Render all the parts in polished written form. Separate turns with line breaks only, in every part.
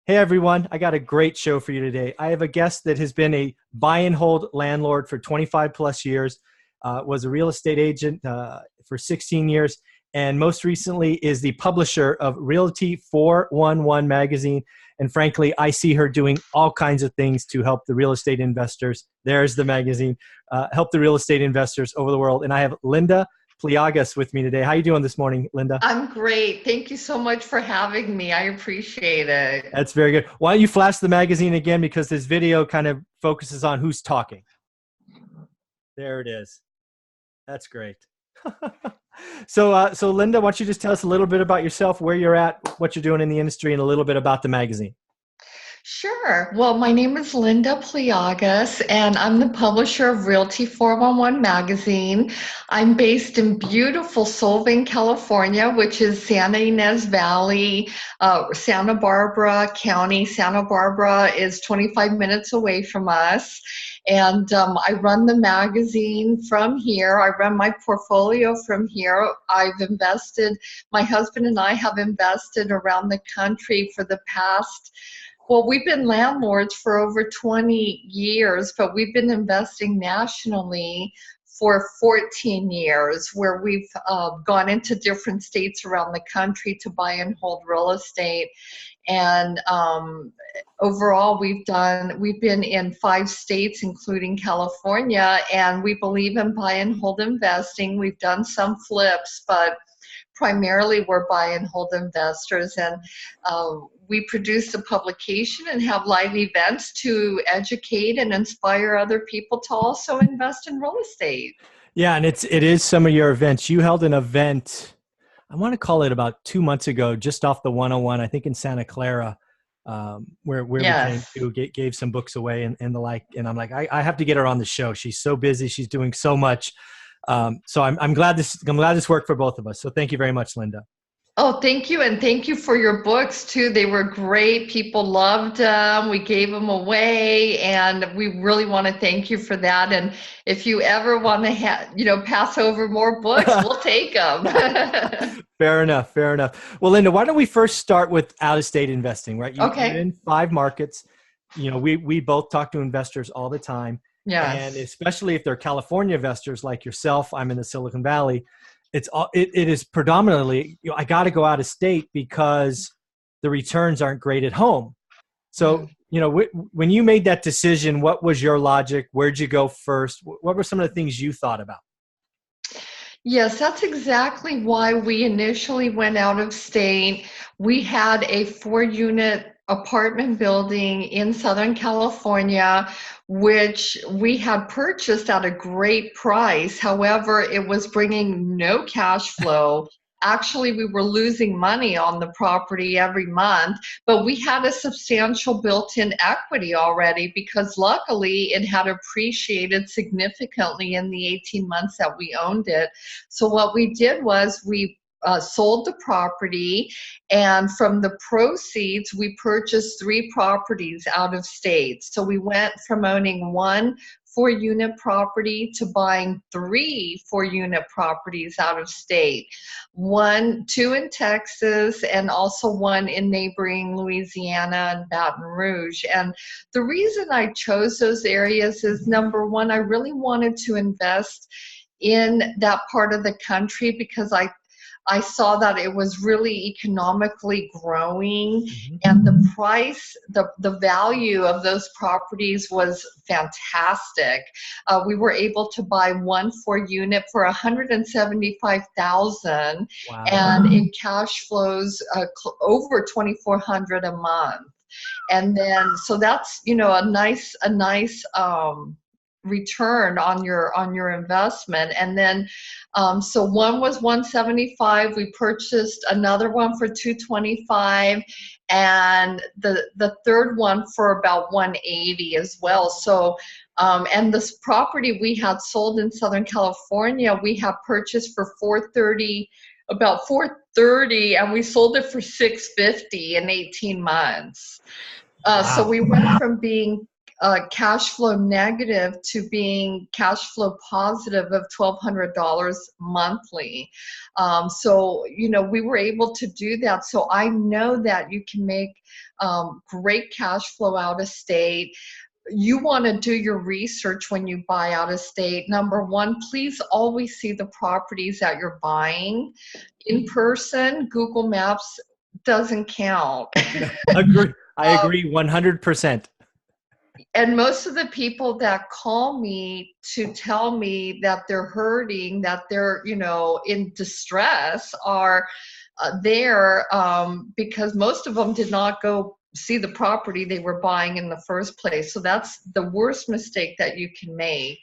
Hey everyone, I got a great show for you today. I have a guest that has been a buy and hold landlord for 25 plus years, was a real estate agent for 16 years, and most recently is the publisher of Realty 411 magazine. And frankly, I see her doing all kinds of things to help the real estate investors. There's the magazine, help the real estate investors over the world. And I have Linda Pliagas with me today. How you doing this morning, Linda?
I'm great. Thank you so much for having me. I appreciate it.
That's very good. Why don't you flash the magazine again? Because this video kind of focuses on who's talking. There it is. That's great. So Linda, why don't you just tell us a little bit about yourself, where you're at, what you're doing in the industry, and a little bit about the magazine.
Sure. Well, my name is Linda Pliagas, and I'm the publisher of Realty 411 magazine. I'm based in beautiful Solvang, California, which is Santa Ynez Valley, Santa Barbara County. Santa Barbara is 25 minutes away from us. And I run the magazine from here. I run my portfolio from here. My husband and I have invested around the country for the past, well, we've been landlords for over 20 years, but we've been investing nationally for 14 years, where we've gone into different states around the country to buy and hold real estate. And overall, we've been in 5 states, including California, and we believe in buy and hold investing. We've done some flips, but primarily we're buy and hold investors. And we produce a publication and have live events to educate and inspire other people to also invest in real estate.
Yeah, and it is some of your events. You held an event, I want to call it about 2 months ago, just off the 101, I think in Santa Clara, where we came
Yes.
to, gave some books away and the like. And I'm like, I have to get her on the show. She's so busy. She's doing so much. So I'm glad this worked for both of us. So thank you very much, Linda.
Oh, thank you. And thank you for your books too. They were great. People loved them. We gave them away, and we really want to thank you for that. And if you ever want to pass over more books, we'll take them.
Fair enough. Fair enough. Well, Linda, why don't we first start with out-of-state investing, right? You're
Okay.
in 5 markets. We both talk to investors all the time, and
Yes.
especially if they're California investors like yourself. I'm in the Silicon Valley. It is predominantly, I got to go out of state because the returns aren't great at home. So, when you made that decision, what was your logic? Where'd you go first? What were some of the things you thought about?
Yes, that's exactly why we initially went out of state. We had a 4-unit apartment building in Southern California, which we had purchased at a great price. However, it was bringing no cash flow. Actually, we were losing money on the property every month, but we had a substantial built-in equity already because luckily it had appreciated significantly in the 18 months that we owned it. So what we did was we sold the property, and from the proceeds, we purchased 3 properties out of state. So we went from owning 1 4-unit property to buying 3 4-unit properties out of state. 2 in Texas, and also 1 in neighboring Louisiana and Baton Rouge. And the reason I chose those areas is, number one, I really wanted to invest in that part of the country because I saw that it was really economically growing, and the price, the value of those properties was fantastic. We were able to buy 1 4-unit for $175,000,
Wow.
and it cash flows over $2,400 a month. And then, so that's, a nice return on your investment. And then so one was 175. We purchased another one for 225, and the third one for about 180 as well. So and this property we had sold in Southern California, we have purchased for 430, about 430, and we sold it for 650 in 18 months. So
Wow.
we went from being cash flow negative to being cash flow positive of $1,200 monthly. So, we were able to do that. So I know that you can make great cash flow out of state. You want to do your research when you buy out of state. Number one, please always see the properties that you're buying in person. Google Maps doesn't count.
I agree 100%.
And most of the people that call me to tell me that they're hurting, that they're, in distress, are there because most of them did not go see the property they were buying in the first place. So that's the worst mistake that you can make.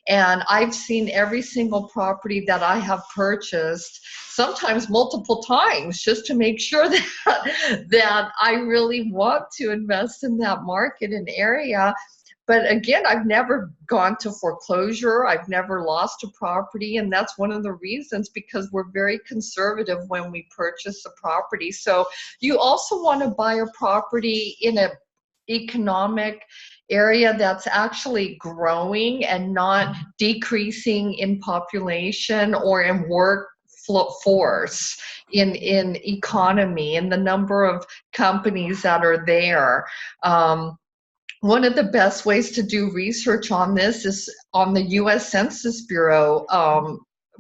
And I've seen every single property that I have purchased, sometimes multiple times, just to make sure that I really want to invest in that market and area. But again, I've never gone to foreclosure. I've never lost a property. And that's one of the reasons, because we're very conservative when we purchase a property. So you also want to buy a property in an economic area that's actually growing and not decreasing in population or in workforce, in economy, and the number of companies that are there. One of the best ways to do research on this is on the U.S. Census Bureau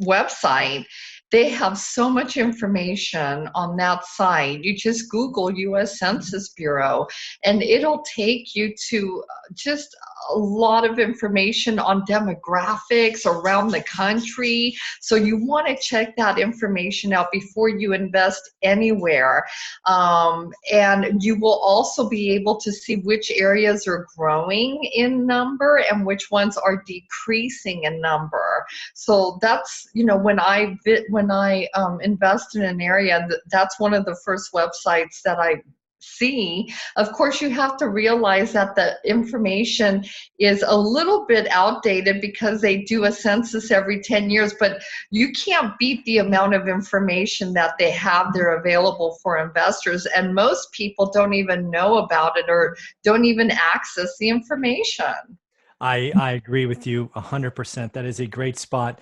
website. They have so much information on that site. You just Google U.S. Census Bureau, and it'll take you to just a lot of information on demographics around the country. So you want to check that information out before you invest anywhere. And you will also be able to see which areas are growing in number and which ones are decreasing in number. So that's, when I invest in an area, that's one of the first websites that I see. Of course, you have to realize that the information is a little bit outdated because they do a census every 10 years, but you can't beat the amount of information that they have there available for investors. And most people don't even know about it or don't even access the information.
I agree with you 100%. That is a great spot.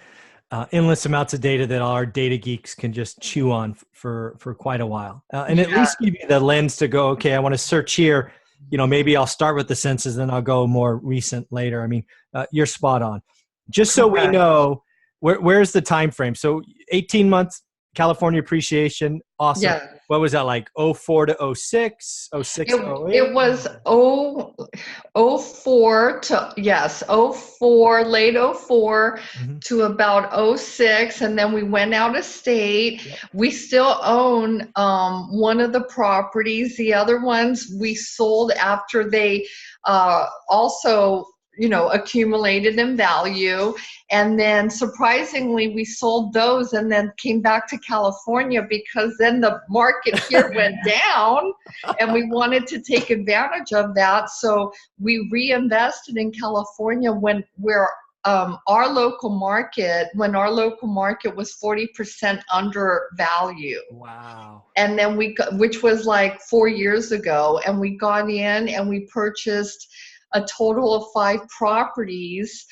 Endless amounts of data that our data geeks can just chew on for quite a while. And at least give you the lens to go, okay, I want to search here. Maybe I'll start with the census, then I'll go more recent later. I mean, you're spot on. Just so we know, where's the time frame? So 18 months, California appreciation. Awesome.
Yeah.
What was that like? 04 to 06, 06 to 08?
It was 04 to, yes, 04, late 04 to about 06. And then we went out of state. Yep. We still own one of the properties. The other ones we sold after they also accumulated in value. And then surprisingly, we sold those and then came back to California because then the market here went down and we wanted to take advantage of that. So we reinvested in California when our local market was 40% under value.
Wow.
And then which was like 4 years ago, and we got in and we purchased a total of 5 properties,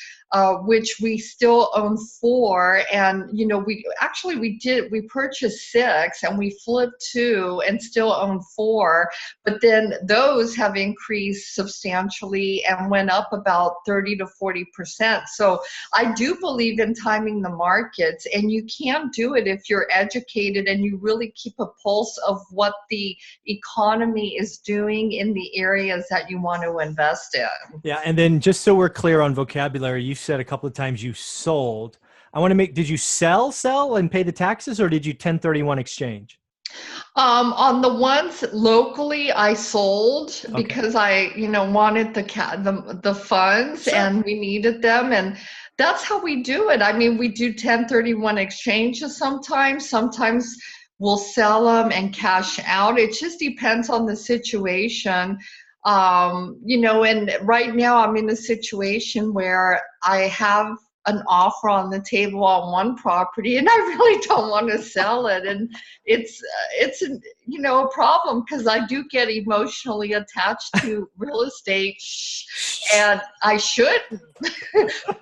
which we still own 4. And, we purchased 6 and we flipped 2 and still own 4. But then those have increased substantially and went up about 30 to 40%. So I do believe in timing the markets, and you can do it if you're educated and you really keep a pulse of what the economy is doing in the areas that you want to invest in.
Yeah. And then just so we're clear on vocabulary, you said a couple of times you sold. I want to did you sell and pay the taxes, or did you 1031 exchange?
On the ones locally, I sold because I, wanted the funds. Sure. And we needed them. And that's how we do it. I mean, we do 1031 exchanges sometimes. Sometimes we'll sell them and cash out. It just depends on the situation. And right now I'm in a situation where I have an offer on the table on one property and I really don't want to sell it. And it's a problem because I do get emotionally attached to real estate. And I shouldn't,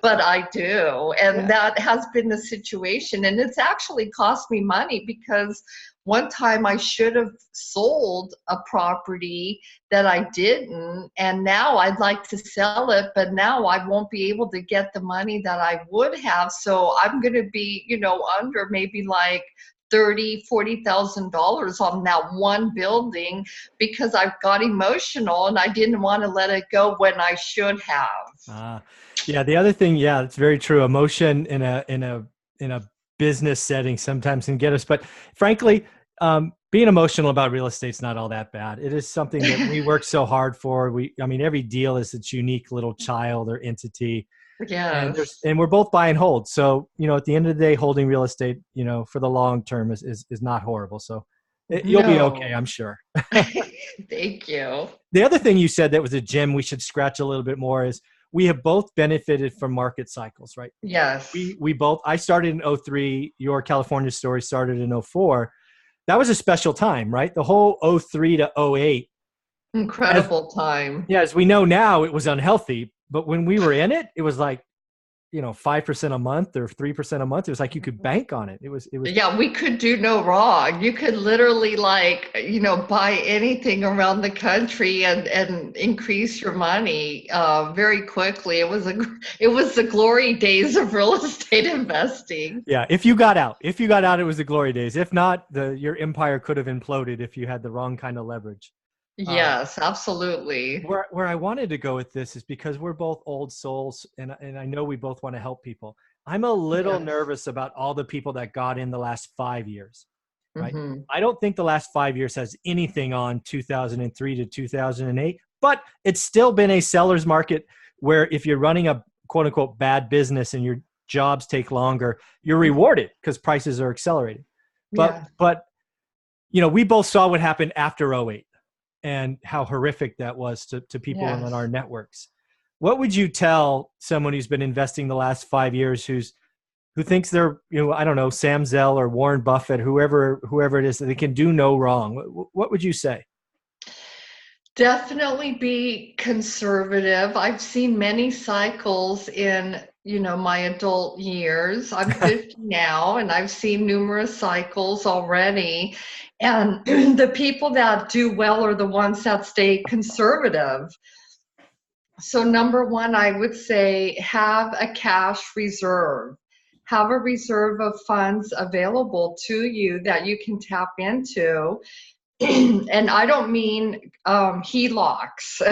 but I do. And that has been the situation. And it's actually cost me money because one time I should have sold a property that I didn't. And now I'd like to sell it, but now I won't be able to get the money that I would have. So I'm going to be, under maybe like $40,000 on that one building because I've got emotional and I didn't want to let it go when I should have.
Yeah. The other thing, it's very true. Emotion in a business setting sometimes can get us, but frankly, being emotional about real estate is not all that bad. It is something that we work so hard for. Every deal is its unique little child or entity.
Yeah.
And we're both buy and hold. So, at the end of the day, holding real estate, for the long term is not horrible. So you'll be okay, I'm sure.
Thank you.
The other thing you said that was a gem we should scratch a little bit more is we have both benefited from market cycles, right?
Yes.
We both, I started in 2003. Your California story started in 2004. That was a special time, right? The whole 2003 to 2008.
Incredible time.
Yeah, as we know now, it was unhealthy. But when we were in it, it was like, 5% a month or 3% a month. It was like you could bank on it. It was.
Yeah, we could do no wrong. You could literally buy anything around the country and increase your money very quickly. It was the glory days of real estate investing.
Yeah, if you got out, it was the glory days. If not, your empire could have imploded if you had the wrong kind of leverage.
Yes, absolutely.
Where I wanted to go with this is because we're both old souls and I know we both want to help people. I'm a little nervous about all the people that got in the last 5 years, right? Mm-hmm. I don't think the last 5 years has anything on 2003 to 2008, but it's still been a seller's market where if you're running a quote unquote bad business and your jobs take longer, you're rewarded because prices are accelerating. But we both saw what happened after 2008. And how horrific that was to people on our networks. What would you tell someone who's been investing the last 5 years who thinks they're, I don't know, Sam Zell or Warren Buffett, whoever it is, that they can do no wrong? What would you say?
Definitely be conservative. I've seen many cycles in, my adult years. I'm 50 now, and I've seen numerous cycles already. And the people that do well are the ones that stay conservative. So number one, I would say have a cash reserve. Have a reserve of funds available to you that you can tap into. And I don't mean HELOCs.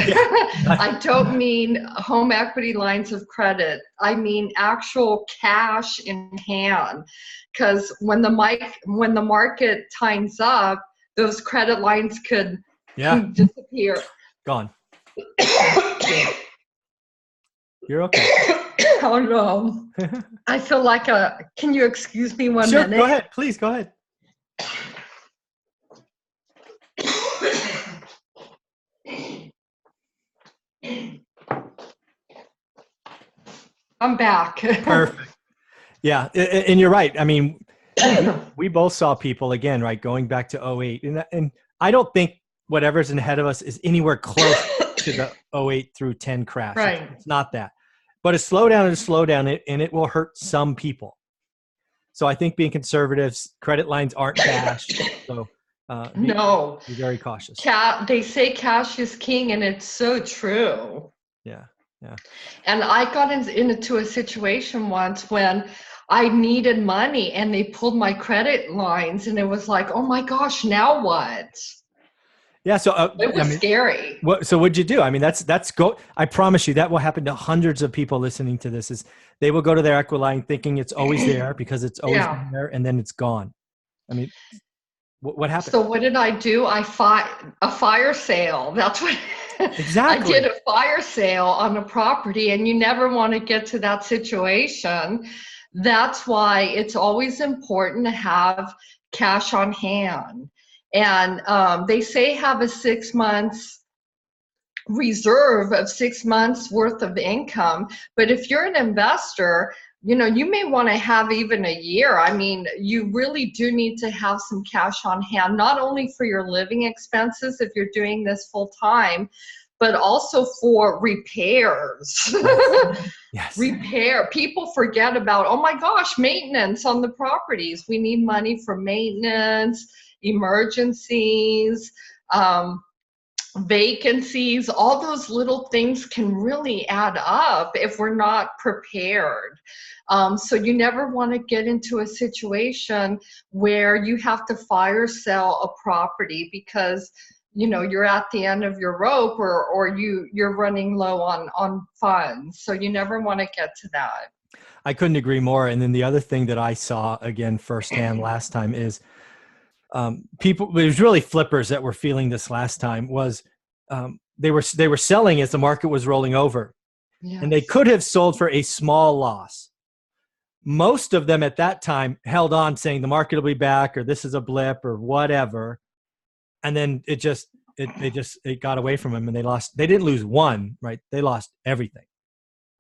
I don't mean home equity lines of credit. I mean actual cash in hand. Because when the market tightens up, those credit lines could disappear.
Gone. You're okay.
Oh no. I feel like can you excuse me one minute?
Go ahead. Please go ahead.
I'm back.
Perfect. Yeah. And you're right. I mean, we both saw people again, right? Going back to 2008. And I don't think whatever's ahead of us is anywhere close to the 2008 through 10 crash.
Right.
It's not that. But a slowdown is a slowdown, and it will hurt some people. So I think being conservative, credit lines aren't cash. So
no.
Be very cautious.
They say cash is king, and it's so true.
Yeah. Yeah.
And I got into a situation once when I needed money and they pulled my credit lines, and it was like, oh my gosh, now what?
Yeah. So
it was scary.
So what'd you do? I mean, that's go. I promise you that will happen to hundreds of people listening to this. Is they will go to their Equiline thinking it's always there because it's always there, and then it's gone. I mean, what happened?
So what did I do? A fire sale. That's what.
Exactly.
I did a fire sale on a property, and you never want to get to that situation. That's why it's always important to have cash on hand. And they say have a 6 months reserve of 6 months worth of income. But if you're an investor, you may want to have even a year. I mean, you really do need to have some cash on hand, not only for your living expenses if you're doing this full time, but also for repairs.
Yes.
Repair. People forget about, oh my gosh, maintenance on the properties. We need money for maintenance, emergencies, vacancies. All those little things can really add up if we're not prepared. So you never want to get into a situation where you have to fire sell a property because you're at the end of your rope, or you're running low on funds. So you never want to get to that.
I couldn't agree more. And then the other thing that I saw again firsthand last time is people. It was really flippers that were feeling this last time. Was they were selling as the market was rolling over,
Yes.
and they could have sold for a small loss. Most of them at that time held on, saying the market will be back, or this is a blip, or whatever. And then it got away from them, and they lost. They didn't lose one, right? They lost everything.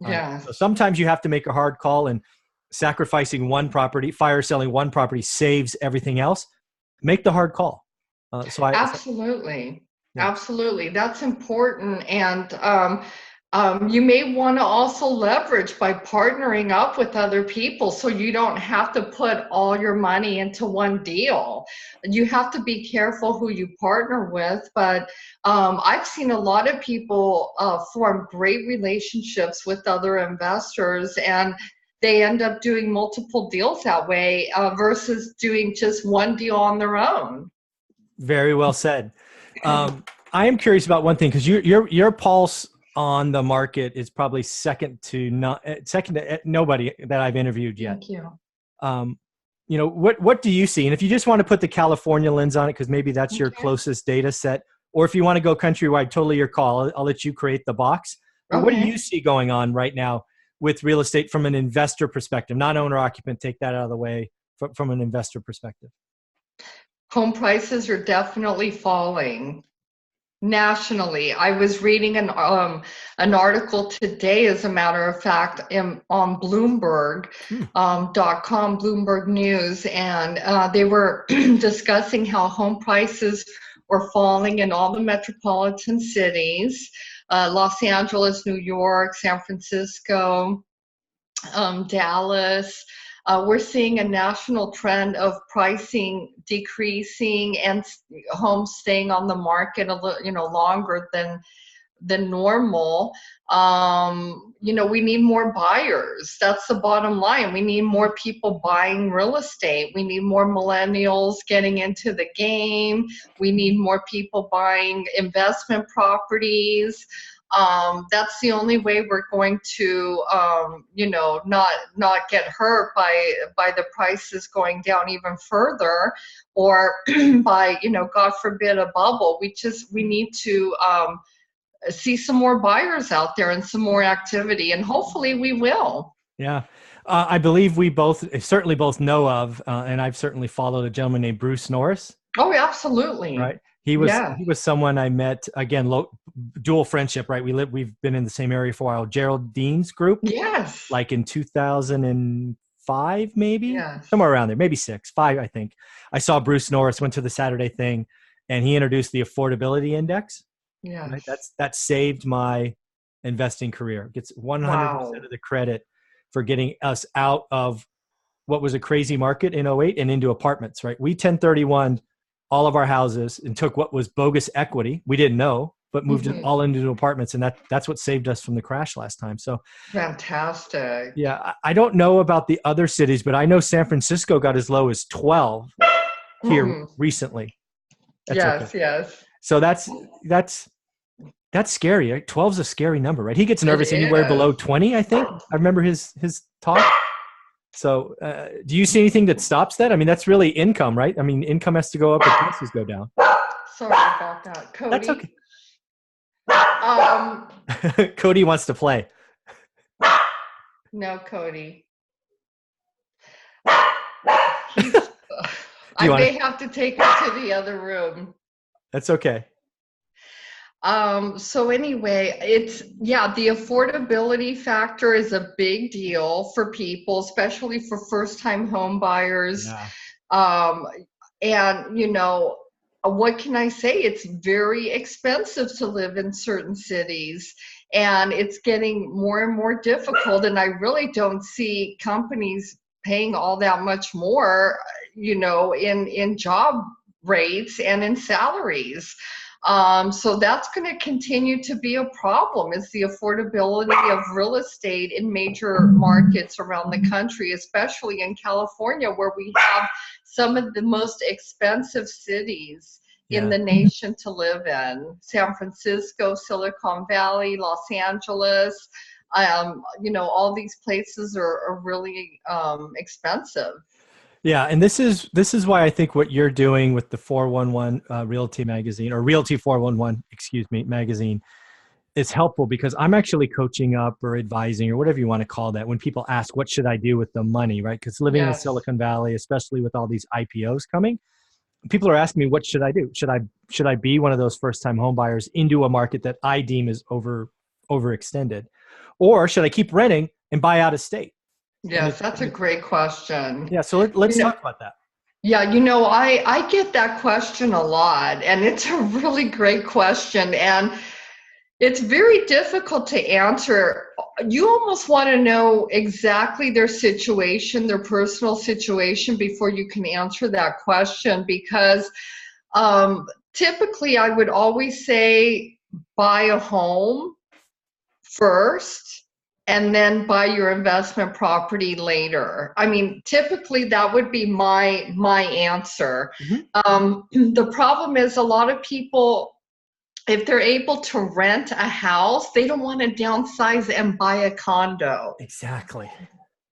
Yeah.
So sometimes you have to make a hard call, and sacrificing one property, fire selling one property saves everything else. Make the hard call.
Absolutely.
Yeah.
Absolutely. That's important. And you may want to also leverage by partnering up with other people so you don't have to put all your money into one deal. You have to be careful who you partner with. But I've seen a lot of people form great relationships with other investors, and they end up doing multiple deals that way versus doing just one deal on their own.
Very well said. I am curious about one thing, because your pulse on the market is probably second to nobody that I've interviewed yet.
Thank you.
What do you see? And if you just want to put the California lens on it, because maybe that's your closest data set, or if you want to go countrywide, totally your call. I'll let you create the box. But what do you see going on right now with real estate from an investor perspective, not owner occupant? Take that out of the way from an investor perspective.
Home prices are definitely falling nationally. I was reading an article today, as a matter of fact, on Bloomberg.com, Bloomberg News, and they were discussing how home prices were falling in all the metropolitan cities, Los Angeles, New York, San Francisco, Dallas. We're seeing a national trend of pricing decreasing and homes staying on the market a little, longer than normal. We need more buyers. That's the bottom line. We need more people buying real estate. We need more millennials getting into the game. We need more people buying investment properties. That's the only way we're going to, not get hurt by the prices going down even further, or by, God forbid, a bubble. We need to see some more buyers out there and some more activity, and hopefully we will.
Yeah. I believe we certainly both know of, and I've certainly followed a gentleman named Bruce Norris.
Oh, absolutely.
Right. He was someone I met, again, dual friendship, right? We've been in the same area for a while. Geraldine's group.
Yes.
Like in 2005, maybe.
Yes.
Somewhere around there, maybe 5, I think. I saw Bruce Norris, went to the Saturday thing, and he introduced the Affordability Index.
Yeah.
Right? That saved my investing career. Gets 100% of the credit for getting us out of what was a crazy market in 2008 and into apartments, right? We 1031 all of our houses and took what was bogus equity, we didn't know, but moved it all into apartments. And that's what saved us from the crash last time. So
fantastic.
Yeah. I don't know about the other cities, but I know San Francisco got as low as 12 here recently.
Yes.
So that's scary. Right? 12 is a scary number, right? He gets nervous anywhere below 20, I think. I remember his talk. So do you see anything that stops that? I mean, that's really income, right? I mean, income has to go up and prices go down.
Sorry about that, Cody.
That's okay. Cody wants to play.
No, Cody. I may have to take him to the other room.
That's okay.
So anyway, the affordability factor is a big deal for people, especially for first-time home buyers.
Yeah.
And what can I say? It's very expensive to live in certain cities, and it's getting more and more difficult. And I really don't see companies paying all that much more, in job rates and in salaries. So that's going to continue to be a problem, is the affordability of real estate in major markets around the country, especially in California, where we have some of the most expensive cities in the nation to live in. San Francisco, Silicon Valley, Los Angeles, all these places are really expensive.
Yeah, and this is why I think what you're doing with the 411 Realty magazine, or Realty 411, excuse me, magazine, is helpful, because I'm actually coaching up or advising or whatever you want to call that when people ask, what should I do with the money, right? Because living in Silicon Valley, especially with all these IPOs coming, people are asking me, what should I do? Should I be one of those first-time home buyers into a market that I deem is overextended, or should I keep renting and buy out of state?
Yes, that's a great question.
Yeah, so let's talk about that.
Yeah, I get that question a lot, and it's a really great question, and it's very difficult to answer. You almost want to know exactly their situation, their personal situation, before you can answer that question, because typically I would always say buy a home first and then buy your investment property later. I mean, typically that would be my answer. The problem is, a lot of people, if they're able to rent a house, they don't want to downsize and buy a condo.
Exactly.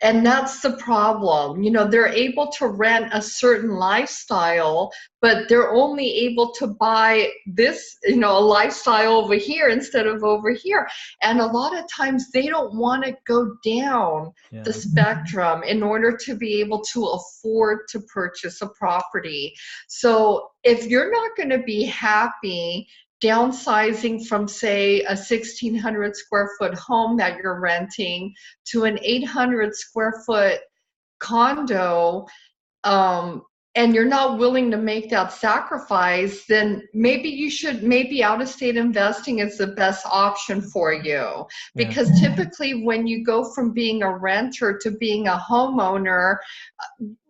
And that's the problem. They're able to rent a certain lifestyle, but they're only able to buy this, a lifestyle over here instead of over here. And a lot of times they don't want to go down the spectrum in order to be able to afford to purchase a property. So if you're not going to be happy downsizing from, say, a 1,600 square foot home that you're renting to an 800 square foot condo, and you're not willing to make that sacrifice, then maybe out-of-state investing is the best option for you. Because typically when you go from being a renter to being a homeowner,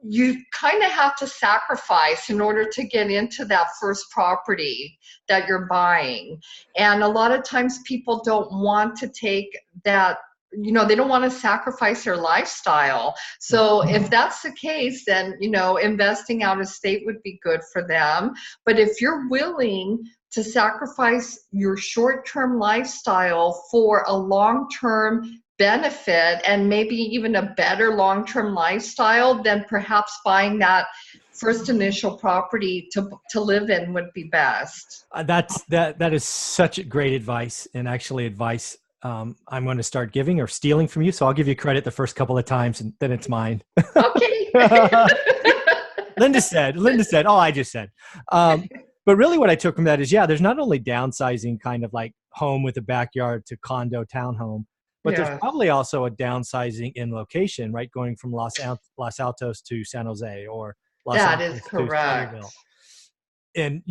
you kind of have to sacrifice in order to get into that first property that you're buying. And a lot of times people don't want to take that, they don't want to sacrifice their lifestyle. So if that's the case, then, investing out of state would be good for them. But if you're willing to sacrifice your short-term lifestyle for a long-term benefit, and maybe even a better long-term lifestyle, then perhaps buying that first initial property to live in would be best.
That is such great advice, and actually advice I'm going to start giving or stealing from you. So I'll give you credit the first couple of times, and then it's mine.
Okay.
Linda said all I just said. But really what I took from that is, there's not only downsizing, kind of like home with a backyard to condo townhome, but there's probably also a downsizing in location, right? Going from Los Altos to San Jose, or Los Angeles to Sunnyvale. And,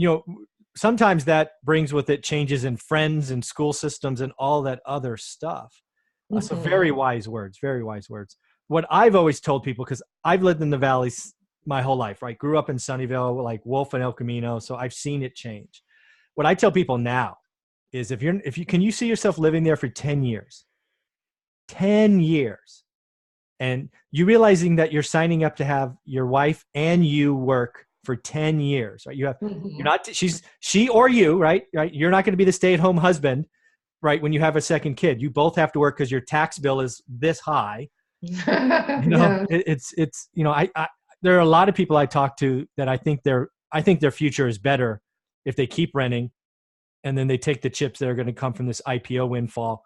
sometimes that brings with it changes in friends and school systems and all that other stuff. So very wise words, very wise words. What I've always told people, because I've lived in the valleys my whole life, right? Grew up in Sunnyvale, like Wolf and El Camino. So I've seen it change. What I tell people now is, can you see yourself living there for 10 years, 10 years, and you realizing that you're signing up to have your wife and you work for 10 years, right? You're not, she or you, right? You're not going to be the stay-at-home husband, right? When you have a second kid, you both have to work because your tax bill is this high. It's there are a lot of people I talk to that I think their future is better if they keep renting, and then they take the chips that are going to come from this IPO windfall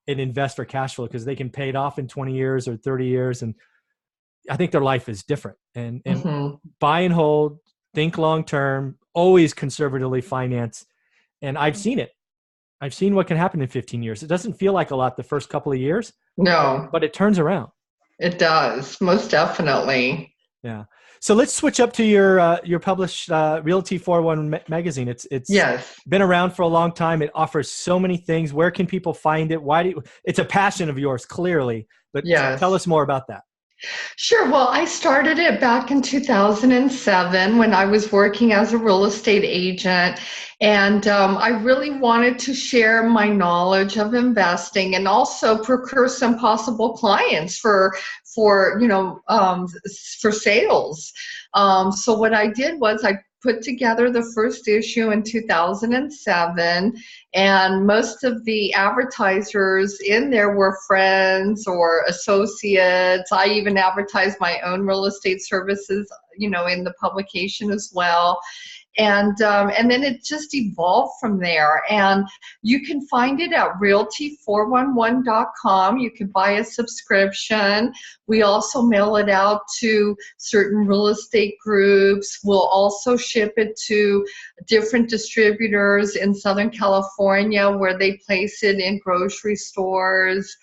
and invest for cash flow, because they can pay it off in 20 years or 30 years. And I think their life is different. And buy and hold, think long-term, always conservatively finance. And I've seen it. I've seen what can happen in 15 years. It doesn't feel like a lot the first couple of years.
No.
But it turns around.
It does, most definitely.
Yeah. So let's switch up to your published Realty 401 magazine. It's
Yes.
been around for a long time. It offers so many things. Where can people find it? It's a passion of yours, clearly, but tell
Yes.
us more about that.
Sure. Well, I started it back in 2007 when I was working as a real estate agent. And I really wanted to share my knowledge of investing and also procure some possible clients for for sales. So what I did was I put together the first issue in 2007, and most of the advertisers in there were friends or associates. I even advertised my own real estate services, in the publication as well. And then it just evolved from there. And you can find it at realty411.com. You can buy a subscription. We also mail it out to certain real estate groups. We'll also ship it to different distributors in Southern California where they place it in grocery stores,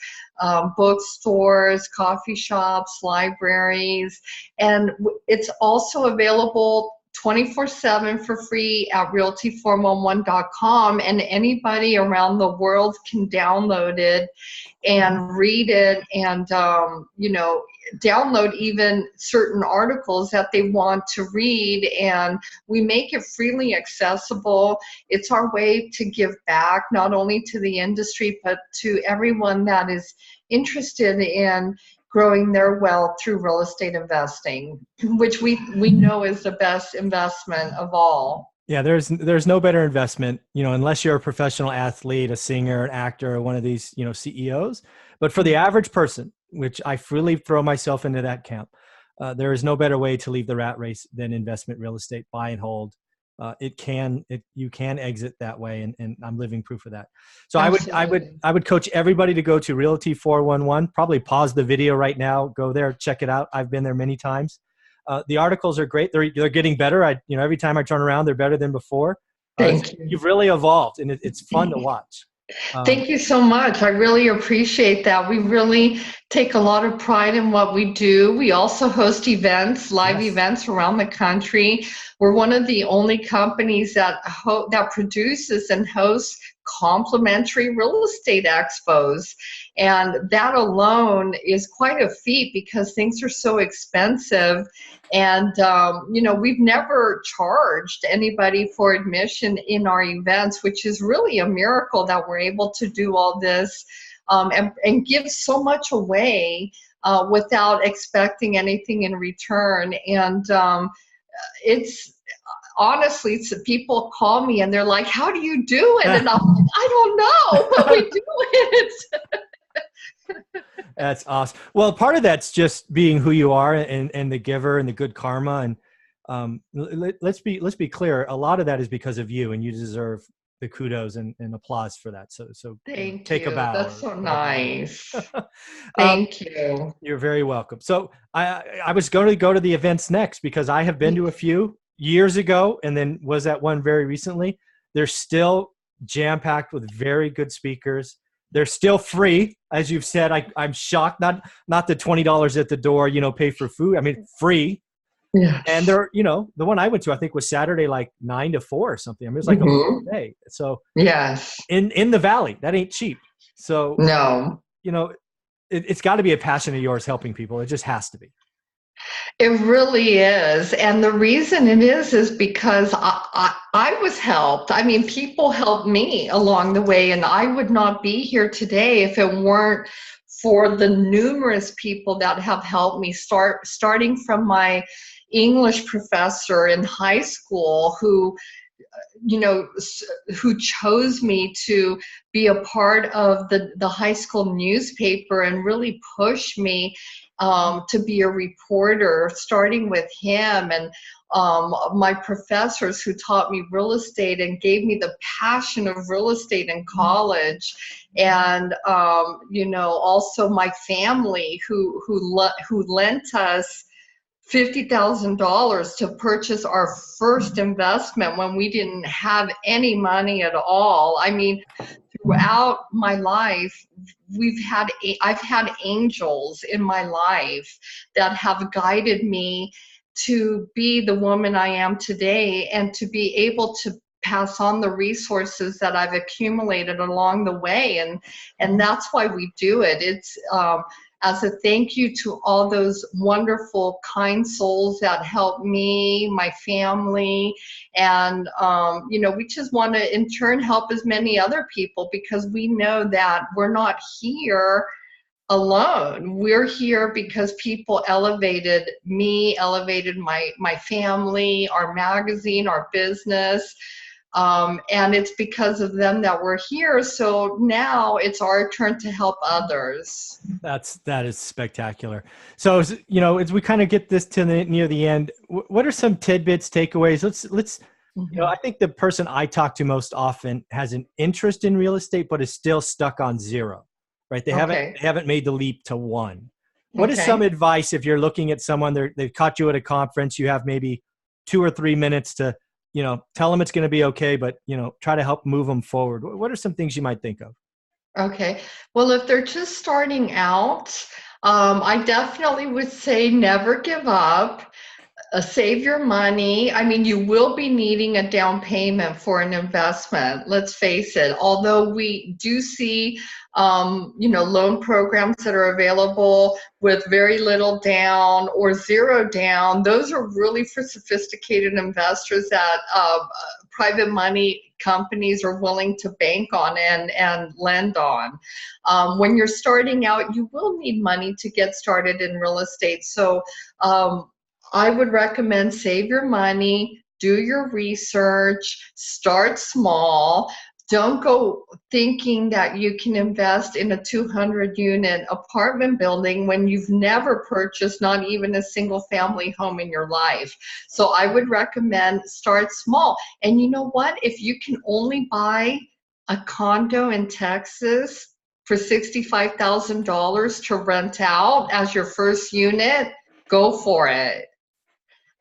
bookstores, coffee shops, libraries. And it's also available 24/7 for free at realty411.com, and anybody around the world can download it and read it, and download even certain articles that they want to read, and we make it freely accessible. It's our way to give back not only to the industry but to everyone that is interested in growing their wealth through real estate investing, which we know is the best investment of all.
Yeah, there's no better investment, unless you're a professional athlete, a singer, an actor, or one of these, CEOs. But for the average person, which I freely throw myself into that camp, there is no better way to leave the rat race than investment real estate, buy and hold. You can exit that way, and I'm living proof of that. So
Absolutely.
I would coach everybody to go to Realty 411. Probably pause the video right now, go there, check it out. I've been there many times. The articles are great. They're getting better. Every time I turn around, they're better than before.
Thank you.
You've really evolved, and it's fun to watch.
Thank you so much. I really appreciate that. We really take a lot of pride in what we do. We also host events, live
Yes.
events around the country. We're one of the only companies that produces and hosts complimentary real estate expos. And that alone is quite a feat because things are so expensive. And, we've never charged anybody for admission in our events, which is really a miracle that we're able to do all this and give so much away without expecting anything in return. And it's honestly, people call me and they're like, "How do you do it?" And I'm like, "I don't know, but we do it."
That's awesome. Well, part of that's just being who you are and the giver and the good karma. And let's be clear. A lot of that is because of you, and you deserve the kudos and applause for that. So
Thank
take a
you.
bow.
That's so nice.
um,
Thank you.
you're very welcome. So I was going to go to the events next because I have been to a few years ago and then was at one very recently. They're still jam-packed with very good speakers. They're still free, as you've said. I'm shocked. Not the $20 at the door, pay for food. I mean, free.
Yes.
And they're, the one I went to, I think was Saturday, like 9 to 4 or something. I mean, it was like a full day. So
Yes.
in the Valley, that ain't cheap. So,
No.
It's got to be a passion of yours helping people. It just has to be.
It really is. And the reason it is because I was helped. I mean, people helped me along the way, and I would not be here today if it weren't for the numerous people that have helped me, starting from my English professor in high school who chose me to be a part of the high school newspaper and really push me to be a reporter, starting with him, and my professors who taught me real estate and gave me the passion of real estate in college, and also my family who lent us $50,000 to purchase our first investment when we didn't have any money at all. I mean, throughout my life, I've had angels in my life that have guided me to be the woman I am today and to be able to pass on the resources that I've accumulated along the way. And that's why we do it. It's as a thank you to all those wonderful, kind souls that helped me, my family, and we just want to in turn help as many other people, because we know that we're not here alone. We're here because people elevated me, elevated my family, our magazine, our business. And it's because of them that we're here. So now it's our turn to help others.
That is spectacular. So, as we kind of get this to near the end, what are some tidbits, takeaways? Let's I think the person I talk to most often has an interest in real estate, but is still stuck on zero, right? They haven't made the leap to one. What is some advice if you're looking at someone, they've caught you at a conference, you have maybe 2 or 3 minutes to, tell them it's going to be okay, but, try to help move them forward. What are some things you might think of?
Okay. Well, if they're just starting out, I definitely would say never give up. Save your money. I mean, you will be needing a down payment for an investment. Let's face it. Although we do see, loan programs that are available with very little down or zero down, those are really for sophisticated investors that private money companies are willing to bank on and lend on. When you're starting out, you will need money to get started in real estate. So, I would recommend save your money, do your research, start small. Don't go thinking that you can invest in a 200-unit apartment building when you've never purchased not even a single family home in your life. So I would recommend start small. And you know what? If you can only buy a condo in Texas for $65,000 to rent out as your first unit, go for it.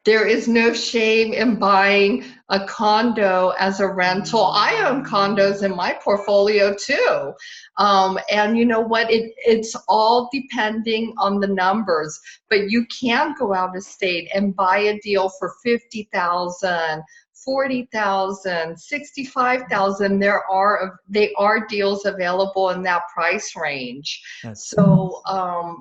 There is no shame in buying a condo as a rental. I own condos in my portfolio too. And you know what? It's all depending on the numbers, but you can go out of state and buy a deal for 50,000, 40,000, 65,000. They are deals available in that price range. So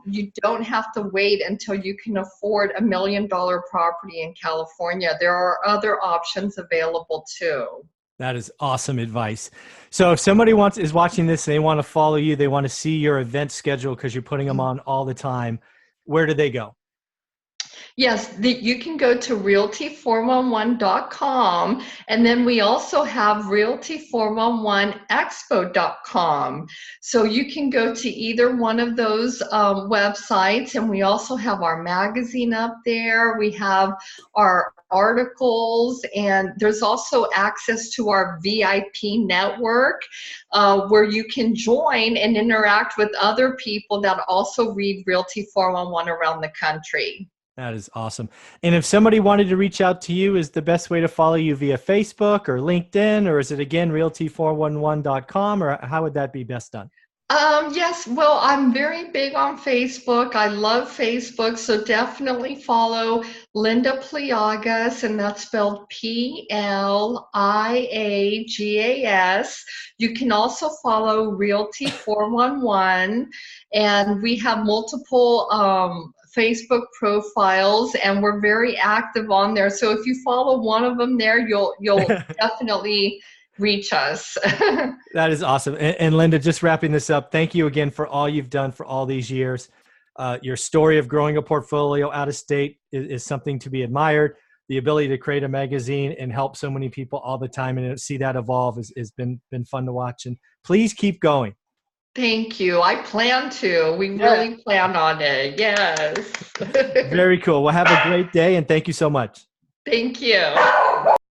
you don't have to wait until you can afford $1 million property in California. There are other options available too.
That is awesome advice. So if somebody is watching this, and they want to follow you, they want to see your event schedule because you're putting them on all the time, where do they go?
Yes, you can go to realty411.com, and then we also have realty411expo.com. So you can go to either one of those websites, and we also have our magazine up there. We have our articles, and there's also access to our VIP network where you can join and interact with other people that also read Realty 411 around the country.
That is awesome. And if somebody wanted to reach out to you, is the best way to follow you via Facebook or LinkedIn, or is it again realty411.com, or how would that be best done?
Yes, well, I'm very big on Facebook. I love Facebook, so definitely follow Linda Pliagas, and that's spelled Pliagas. You can also follow Realty 411, and we have multiple Facebook profiles, and we're very active on there. So if you follow one of them there, you'll definitely reach us.
That is awesome. And Linda, just wrapping this up, thank you again for all you've done for all these years. Your story of growing a portfolio out of state is something to be admired. The ability to create a magazine and help so many people all the time and see that evolve has been fun to watch. And please keep going.
Thank you. I plan to. We really plan on it. Yes.
Very cool. Well, have a great day, and thank you so much.
Thank you.